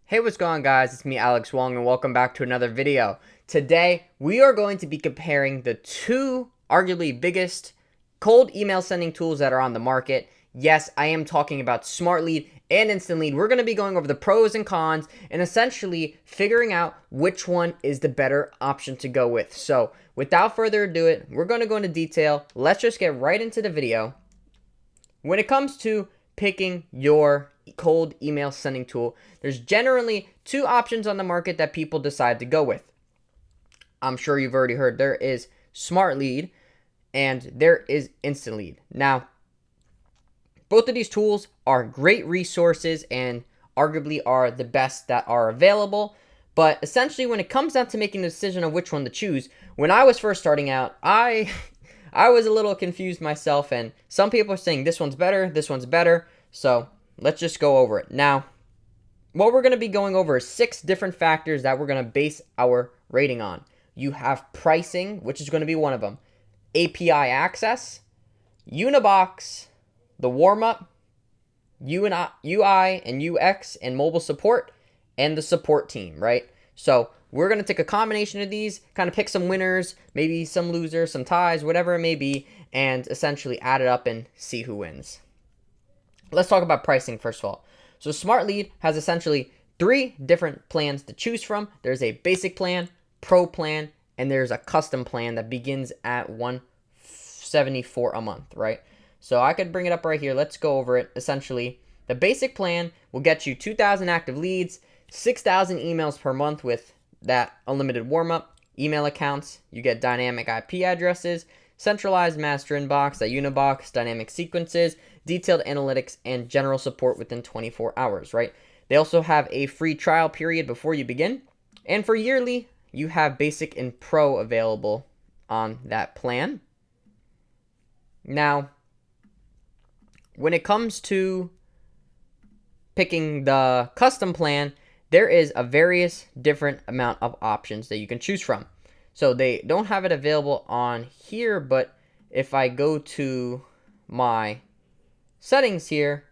Hey, what's going on, guys? It's me, Alex Woung, and welcome back to another video. Today, we are going to be comparing the two arguably biggest cold email sending tools that are on the market. Yes, I am talking about Smartlead and Instantlead. We're going to be going over the pros and cons and essentially figuring out which one is the better option to go with. So, without further ado, we're going to go into detail. Let's just get right into the video. When it comes to picking your cold email sending tool, there's generally two options on the market that people decide to go with. I'm sure you've already heard there is Smartlead and there is Instantlead. Now, both of these tools are great resources and arguably are the best that are available. But essentially, when it comes down to making the decision of which one to choose, when I was first starting out, I was a little confused myself, and some people are saying this one's better. So let's just go over it. Now, what we're going to be going over is 6 different factors that we're going to base our rating on. You have pricing, which is going to be one of them, API access, Unibox, the warm-up, UI and UX and mobile support, and the support team, right? So we're going to take a combination of these, kind of pick some winners, maybe some losers, some ties, whatever it may be, and essentially add it up and see who wins. Let's talk about pricing first of all. So Smartlead has essentially 3 different plans to choose from. There's a basic plan, pro plan, and there's a custom plan that begins at $174 a month, right? So I could bring it up right here. Let's go over it. Essentially, the basic plan will get you 2,000 active leads, 6,000 emails per month with that unlimited warm-up, email accounts. You get dynamic IP addresses, centralized master inbox, that Unibox, dynamic sequences, detailed analytics, and general support within 24 hours, right? They also have a free trial period before you begin. And for yearly, you have basic and pro available on that plan. Now, when it comes to picking the custom plan, there is a various different amount of options that you can choose from. So they don't have it available on here, but if I go to my settings here,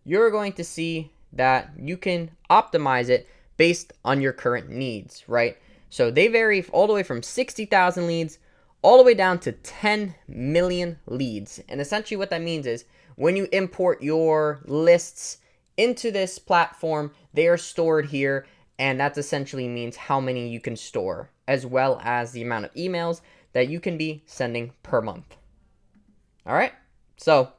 you're going to see that you can optimize it based on your current needs, right? So they vary all the way from 60,000 leads all the way down to 10 million leads. And essentially what that means is when you import your lists into this platform, they are stored here, and that essentially means how many you can store, as well as the amount of emails that you can be sending per month. All right, so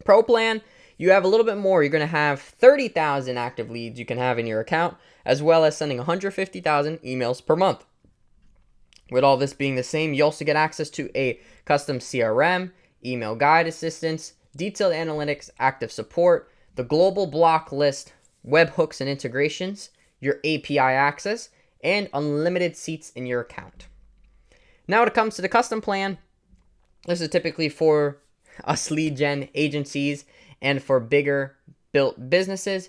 pro plan, you have a little bit more. You're going to have 30,000 active leads you can have in your account, as well as sending 150,000 emails per month. With all this being the same, you also get access to a custom CRM, email guide assistance, detailed analytics, active support, the global block list, webhooks and integrations, your API access, and unlimited seats in your account. Now when it comes to the custom plan, this is typically for us lead gen agencies and for bigger built businesses.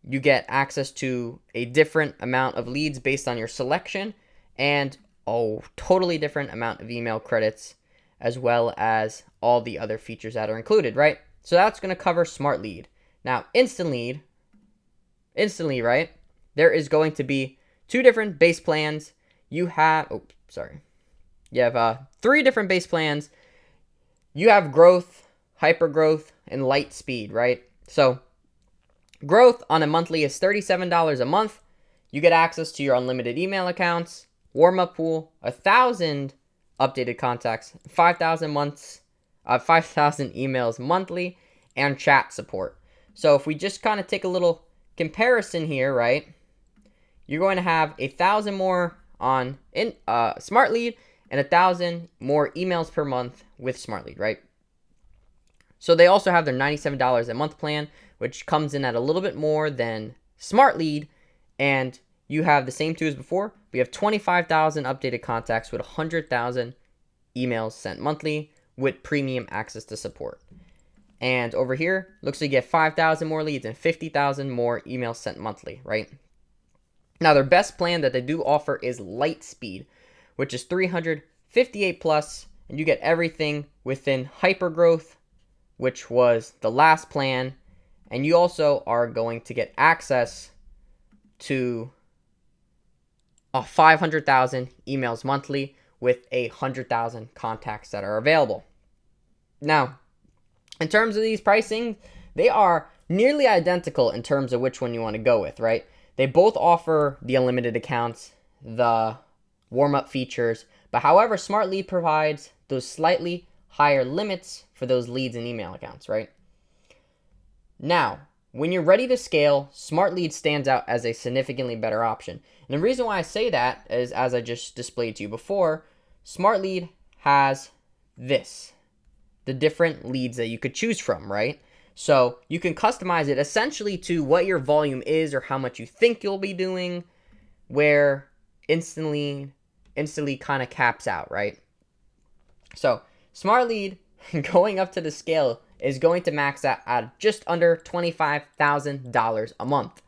You get access to a different amount of leads based on your selection and a totally different amount of email credits, as well as all the other features that are included, right? So that's going to cover Smartlead. Now, Instantlead, right? There is going to be 2 different base plans. You have, You have 3 different base plans. You have growth, hyper growth, and light speed, right? So growth on a monthly is $37 a month. You get access to your unlimited email accounts, warm-up pool, 1,000 updated contacts, 5,000 emails monthly, and chat support. So if we just kind of take a little comparison here, right? You're going to have 1,000 more on Smartlead and 1,000 more emails per month with Smartlead, right? So they also have their $97 a month plan, which comes in at a little bit more than Smartlead, and you have the same 2 as before. We have 25,000 updated contacts with 100,000 emails sent monthly with premium access to support. And over here, looks like you get 5,000 more leads and 50,000 more emails sent monthly, right? Now, their best plan that they do offer is Light Speed, which is 358 plus, and you get everything within Hypergrowth, which was the last plan, And you also are going to get access to 500,000 emails monthly with 100,000 contacts that are available. Now, in terms of these pricing, they are nearly identical in terms of which one you want to go with, right? They both offer the unlimited accounts, the warm-up features, but however, Smartlead provides those slightly higher limits for those leads and email accounts, right? Now, when you're ready to scale, Smartlead stands out as a significantly better option. And the reason why I say that is, as I just displayed to you before, Smartlead has the different leads that you could choose from, right? So you can customize it essentially to what your volume is or how much you think you'll be doing, where instantly kind of caps out, right? So Smartlead going up to the scale is going to max out at just under $25,000 a month.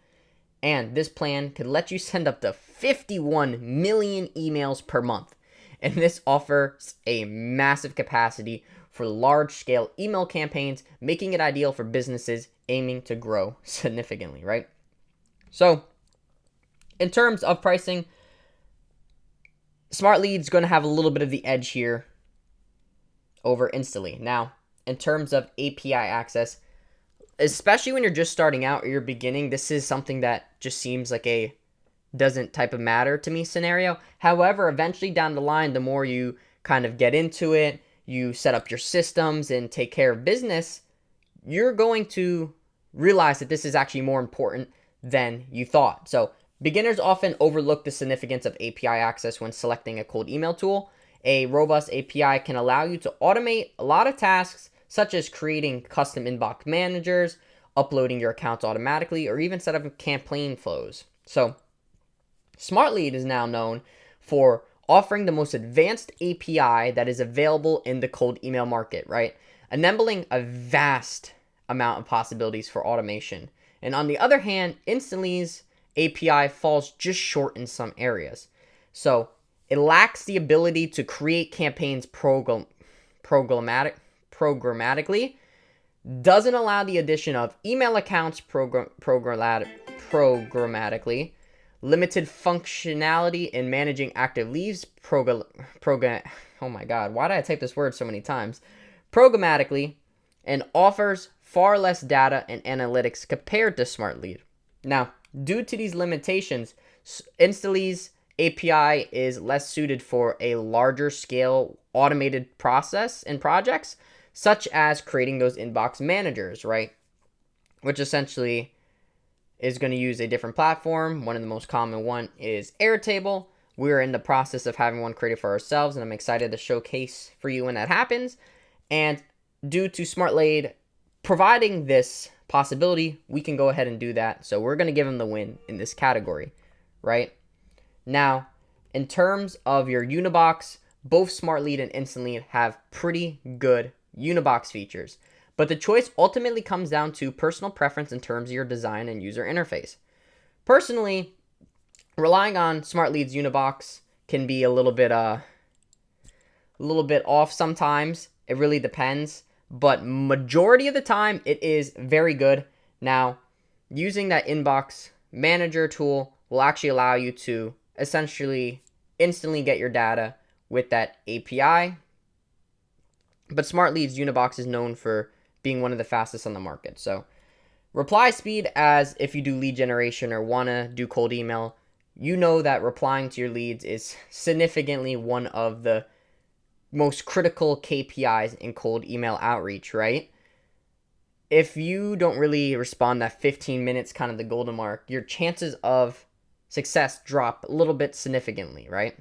And this plan could let you send up to 51 million emails per month. And this offers a massive capacity for large-scale email campaigns, making it ideal for businesses aiming to grow significantly, right? So, in terms of pricing, Smartlead's going to have a little bit of the edge here over Instantly. Now, in terms of API access, especially when you're just starting out or you're beginning, this is something that just seems like a doesn't type of matter to me scenario. However, eventually down the line, the more you kind of get into it, you set up your systems and take care of business, you're going to realize that this is actually more important than you thought. So beginners often overlook the significance of API access when selecting a cold email tool. A robust API can allow you to automate a lot of tasks, such as creating custom inbox managers, uploading your accounts automatically, or even set up campaign flows. So Smartlead is now known for offering the most advanced API that is available in the cold email market, right? Enabling a vast amount of possibilities for automation. And on the other hand, Instantly's API falls just short in some areas. So it lacks the ability to create campaigns programmatically, doesn't allow the addition of email accounts programmatically, limited functionality in managing active leads oh my god, why did I type this word so many times? Programmatically, and offers far less data and analytics compared to Smartlead. Now, due to these limitations, Instantly's API is less suited for a larger scale automated process and projects, such as creating those inbox managers, right? Which essentially is going to use a different platform. One of the most common one is Airtable. We're in the process of having one created for ourselves, and I'm excited to showcase for you when that happens. And due to Smartlead providing this possibility, we can go ahead and do that. So we're going to give them the win in this category, right? Now, in terms of your Unibox, both Smartlead and Instantly have pretty good Unibox features. But the choice ultimately comes down to personal preference in terms of your design and user interface. Personally, relying on Smartlead's Unibox can be a little bit off sometimes. It really depends, but majority of the time it is very good. Now, using that inbox manager tool will actually allow you to essentially instantly get your data with that API. But Smartlead's Unibox is known for being one of the fastest on the market. So reply speed, as if you do lead generation or want to do cold email, you know that replying to your leads is significantly one of the most critical KPIs in cold email outreach, right? If you don't really respond that 15 minutes, kind of the golden mark, your chances of success drop a little bit significantly, right?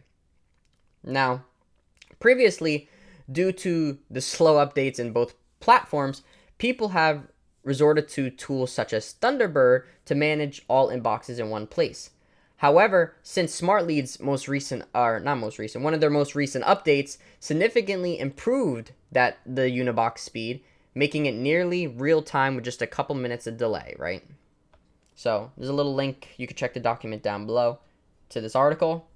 Now, previously, due to the slow updates in both platforms, people have resorted to tools such as Thunderbird to manage all inboxes in one place. However, since Smartlead's one of their most recent updates significantly improved the Unibox speed, making it nearly real time with just a couple minutes of delay, right? So there's a little link. You can check the document down below to this article.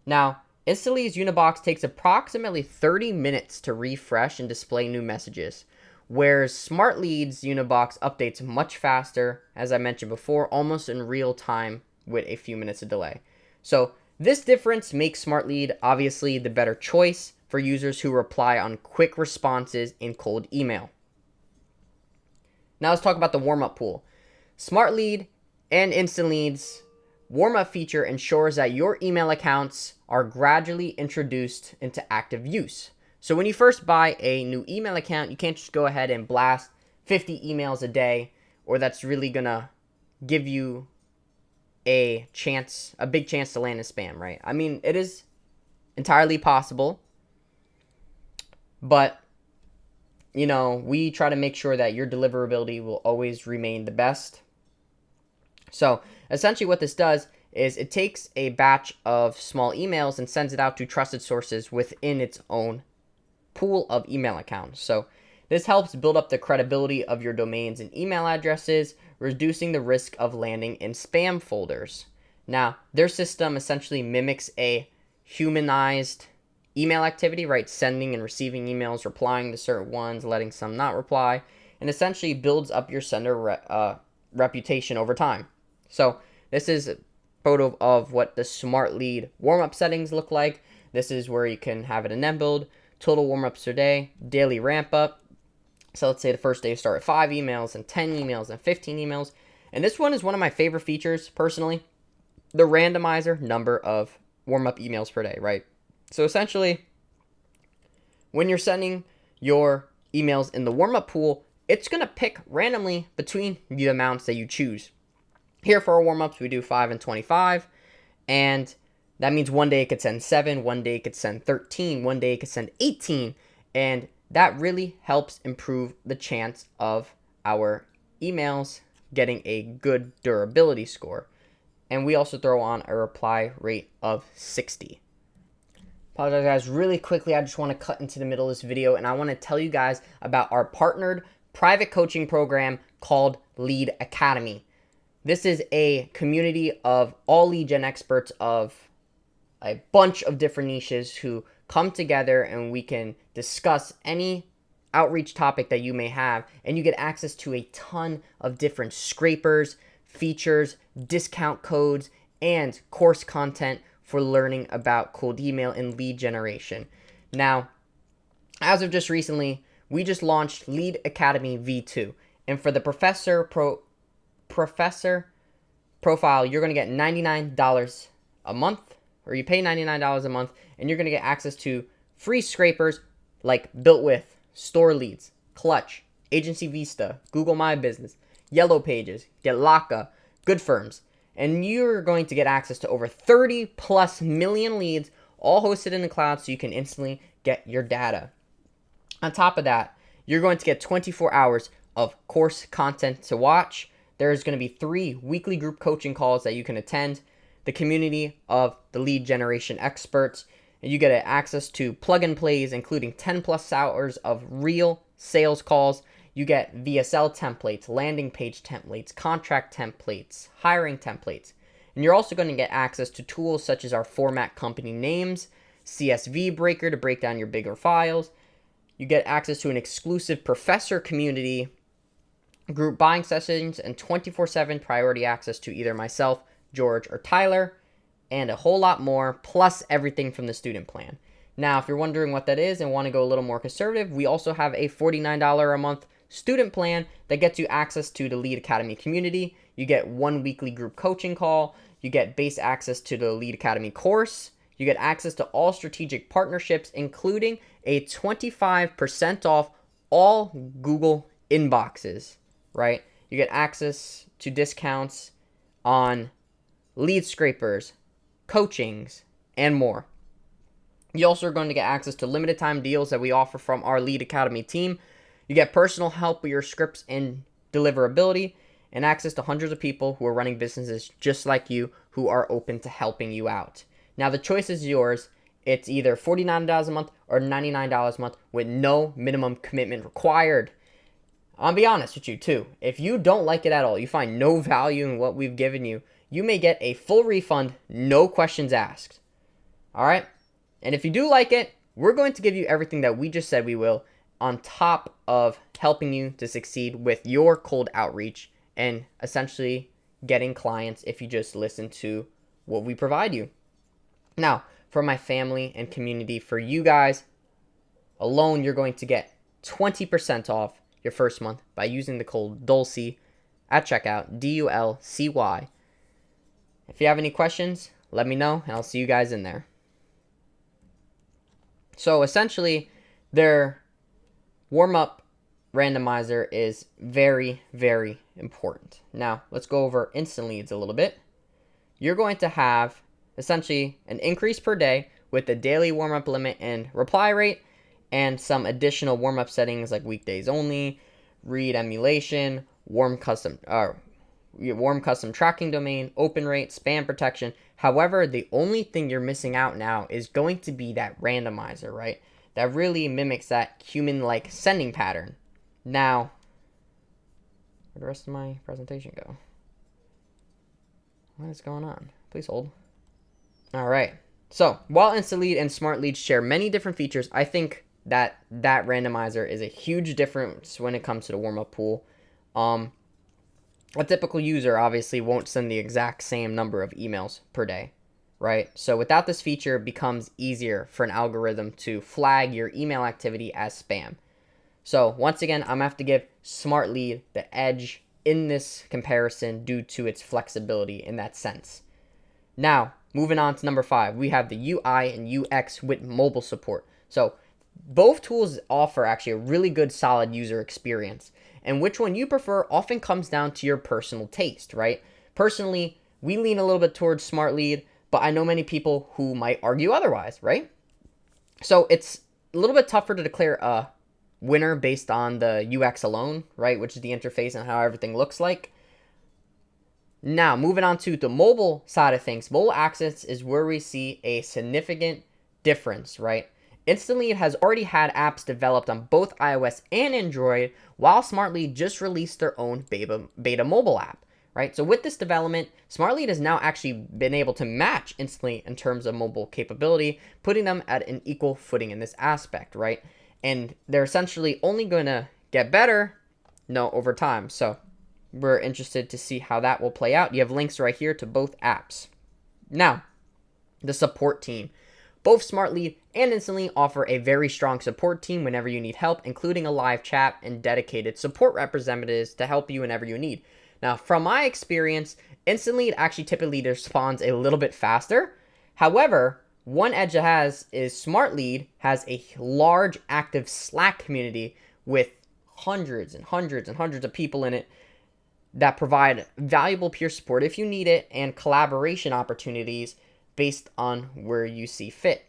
Now, Instantly's Unibox takes approximately 30 minutes to refresh and display new messages, Whereas Smartlead's Unibox updates much faster, as I mentioned before, almost in real time with a few minutes of delay. So this difference makes Smartlead obviously the better choice for users who rely on quick responses in cold email. Now let's talk about the warm-up pool. Smartlead and Instant Lead's warm-up feature ensures that your email accounts are gradually introduced into active use. So when you first buy a new email account, you can't just go ahead and blast 50 emails a day, or that's really gonna give you a big chance to land in spam, right? I mean, it is entirely possible, but we try to make sure that your deliverability will always remain the best. So essentially what this does is it takes a batch of small emails and sends it out to trusted sources within its own pool of email accounts. So this helps build up the credibility of your domains and email addresses, reducing the risk of landing in spam folders. Now, their system essentially mimics a humanized email activity, right? Sending and receiving emails, replying to certain ones, letting some not reply, and essentially builds up your sender reputation over time. So this is a photo of what the Smartlead warm-up settings look like. This is where you can have it enabled. Total warm-ups per day, daily ramp-up. So let's say the first day you start with 5 emails and 10 emails and 15 emails. And this one is one of my favorite features, personally. The randomizer number of warm-up emails per day, right? So essentially, when you're sending your emails in the warm-up pool, it's going to pick randomly between the amounts that you choose. Here for our warm-ups, we do 5 and 25. And that means one day it could send 7, one day it could send 13, one day it could send 18. And that really helps improve the chance of our emails getting a good durability score. And we also throw on a reply rate of 60. Apologize guys, really quickly, I just want to cut into the middle of this video and I want to tell you guys about our partnered private coaching program called Lead Academy. This is a community of all lead gen experts of a bunch of different niches who come together and we can discuss any outreach topic that you may have, and you get access to a ton of different scrapers, features, discount codes, and course content for learning about cold email and lead generation. Now, as of just recently, we just launched Lead Academy V2, and for the professor profile, you're going to get $99 a month, or you pay $99 a month, and you're going to get access to free scrapers like Built With, Store Leads, Clutch, Agency Vista, Google My Business, Yellow Pages, Get Locka, Good Firms, and you're going to get access to over 30 plus million leads, all hosted in the cloud so you can instantly get your data. On top of that, you're going to get 24 hours of course content to watch. There's going to be 3 weekly group coaching calls that you can attend, the community of the lead generation experts, and you get access to plug and plays, including 10 plus hours of real sales calls. You get VSL templates, landing page templates, contract templates, hiring templates. And you're also going to get access to tools such as our format company names, CSV breaker to break down your bigger files. You get access to an exclusive professor community, group buying sessions, and 24/7 priority access to either myself, George, or Tyler, and a whole lot more, plus everything from the student plan. Now, if you're wondering what that is and want to go a little more conservative, we also have a $49 a month student plan that gets you access to the Lead Academy community. You get 1 weekly group coaching call. You get base access to the Lead Academy course. You get access to all strategic partnerships, including a 25% off all Google inboxes, right? You get access to discounts on lead scrapers, coachings, and more. You also are going to get access to limited time deals that we offer from our Lead Academy team. You get personal help with your scripts and deliverability, and access to hundreds of people who are running businesses just like you who are open to helping you out. Now, the choice is yours. It's either $49 a month or $99 a month with no minimum commitment required. I'll be honest with you too. If you don't like it at all, you find no value in what we've given you, you may get a full refund, no questions asked. All right? And if you do like it, we're going to give you everything that we just said we will on top of helping you to succeed with your cold outreach and essentially getting clients if you just listen to what we provide you. Now, for my family and community, for you guys alone, you're going to get 20% off your first month by using the code DULCY at checkout, DULCY. If you have any questions, let me know, and I'll see you guys in there. So essentially, their warm-up randomizer is very, very important. Now, let's go over instant leads a little bit. You're going to have essentially an increase per day with the daily warm-up limit and reply rate, and some additional warm-up settings like weekdays only, read emulation, warm custom tracking domain, open rate, spam protection. However, the only thing you're missing out now is going to be that randomizer, right? That really mimics that human-like sending pattern. Now, where'd the rest of my presentation go? What is going on? Please hold. All right. So, while InstaLead and Smartlead share many different features, I think that randomizer is a huge difference when it comes to the warm-up pool. A typical user obviously won't send the exact same number of emails per day, right? So without this feature, it becomes easier for an algorithm to flag your email activity as spam. So once again, I'm going to have to give Smartlead the edge in this comparison due to its flexibility in that sense. Now, moving on to number 5, we have the UI and UX with mobile support. So both tools offer actually a really good solid user experience. And which one you prefer often comes down to your personal taste, right? Personally, we lean a little bit towards Smartlead, but I know many people who might argue otherwise, right? So it's a little bit tougher to declare a winner based on the UX alone, right? Which is the interface and how everything looks like. Now, moving on to the mobile side of things, mobile access is where we see a significant difference, right? InstaLead has already had apps developed on both iOS and Android, while Smartlead just released their own beta mobile app, right? So with this development, Smartlead has now actually been able to match InstaLead in terms of mobile capability, putting them at an equal footing in this aspect, right? And they're essentially only going to get better, over time. So we're interested to see how that will play out. You have links right here to both apps. Now, the support team. Both Smartlead and InstaLead offer a very strong support team whenever you need help, including a live chat and dedicated support representatives to help you whenever you need. Now, from my experience, InstaLead actually typically responds a little bit faster. However, one edge it has is Smartlead has a large active Slack community with hundreds and hundreds and hundreds of people in it that provide valuable peer support if you need it and collaboration opportunities based on where you see fit.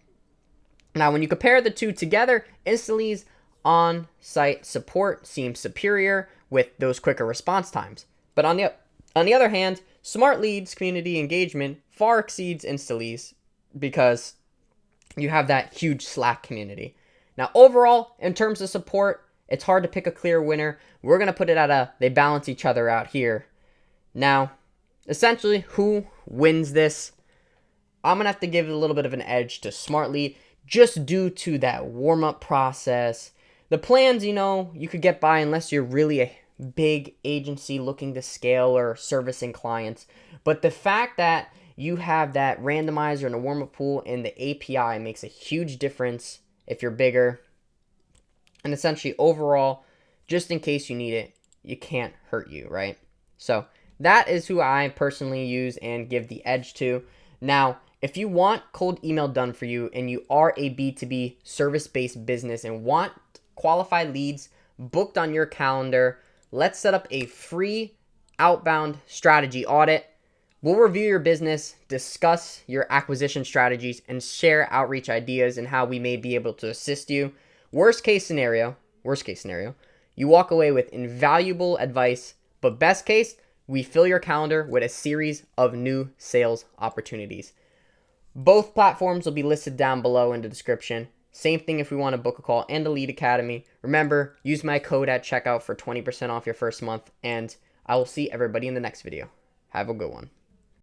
Now, when you compare the two together, InstaLead's on-site support seems superior with those quicker response times. But on the other hand, Smartlead's community engagement far exceeds InstaLead's because you have that huge Slack community. Now, overall, in terms of support, it's hard to pick a clear winner. We're going to put it at they balance each other out here. Now, essentially, who wins this? I'm going to have to give it a little bit of an edge to Smartlead just due to that warm-up process. The plans, you could get by unless you're really a big agency looking to scale or servicing clients. But the fact that you have that randomizer and a warm-up pool in the API makes a huge difference if you're bigger. And essentially, overall, just in case you need it, you can't hurt you, right? So that is who I personally use and give the edge to. Now, if you want cold email done for you and you are a B2B service-based business and want qualified leads booked on your calendar, let's set up a free outbound strategy audit. We'll review your business, discuss your acquisition strategies, and share outreach ideas and how we may be able to assist you. Worst case scenario, you walk away with invaluable advice, but best case, we fill your calendar with a series of new sales opportunities. Both platforms will be listed down below in the description. Same thing if we want to book a call and a lead academy. Remember, use my code at checkout for 20% off your first month, and I will see everybody in the next video. Have a good one.